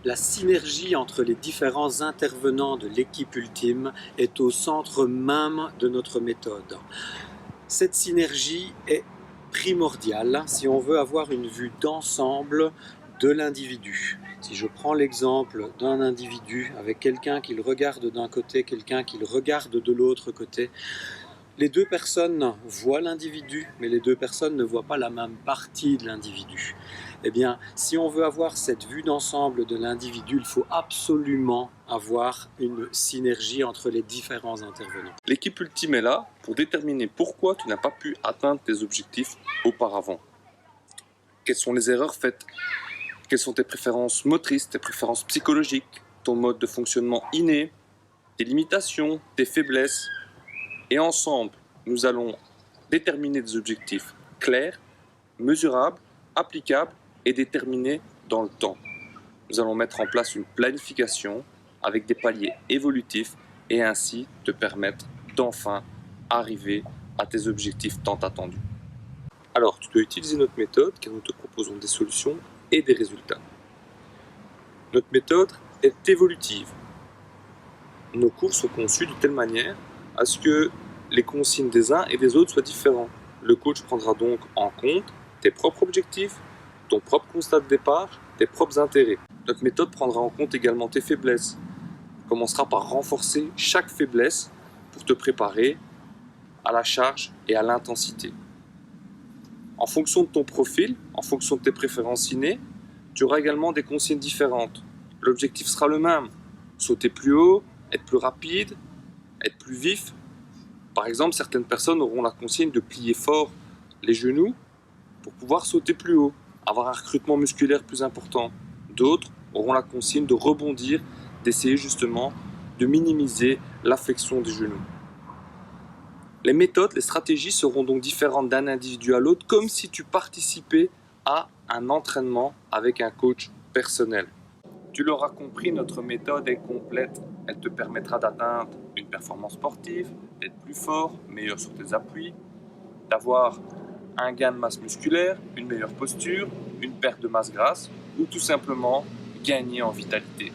La synergie entre les différents intervenants de l'équipe ultime est au centre même de notre méthode. Cette synergie est primordiale si on veut avoir une vue d'ensemble de l'individu. Si je prends l'exemple d'un individu avec quelqu'un qui le regarde d'un côté, quelqu'un qui le regarde de l'autre côté, les deux personnes voient l'individu, mais les deux personnes ne voient pas la même partie de l'individu. Eh bien, si on veut avoir cette vue d'ensemble de l'individu, il faut absolument avoir une synergie entre les différents intervenants. L'équipe ultime est là pour déterminer pourquoi tu n'as pas pu atteindre tes objectifs auparavant. Quelles sont les erreurs faites? Quelles sont tes préférences motrices, tes préférences psychologiques, ton mode de fonctionnement inné, tes limitations, tes faiblesses? Et ensemble, nous allons déterminer des objectifs clairs, mesurables, applicables et déterminés dans le temps. Nous allons mettre en place une planification avec des paliers évolutifs et ainsi te permettre d'enfin arriver à tes objectifs tant attendus. Alors, tu dois utiliser notre méthode car nous te proposons des solutions et des résultats. Notre méthode est évolutive. Nos cours sont conçus de telle manière à ce que les consignes des uns et des autres soient différents. Le coach prendra donc en compte tes propres objectifs, ton propre constat de départ, tes propres intérêts. Notre méthode prendra en compte également tes faiblesses. On commencera par renforcer chaque faiblesse pour te préparer à la charge et à l'intensité. En fonction de ton profil, en fonction de tes préférences innées, tu auras également des consignes différentes. L'objectif sera le même, sauter plus haut, être plus rapide, être plus vif. Par exemple, certaines personnes auront la consigne de plier fort les genoux pour pouvoir sauter plus haut, avoir un recrutement musculaire plus important. D'autres auront la consigne de rebondir, d'essayer justement de minimiser la flexion des genoux. Les méthodes, les stratégies seront donc différentes d'un individu à l'autre, comme si tu participais à un entraînement avec un coach personnel. Tu l'auras compris, notre méthode est complète. Elle te permettra d'atteindre une performance sportive, d'être plus fort, meilleur sur tes appuis, d'avoir un gain de masse musculaire, une meilleure posture, une perte de masse grasse ou tout simplement gagner en vitalité.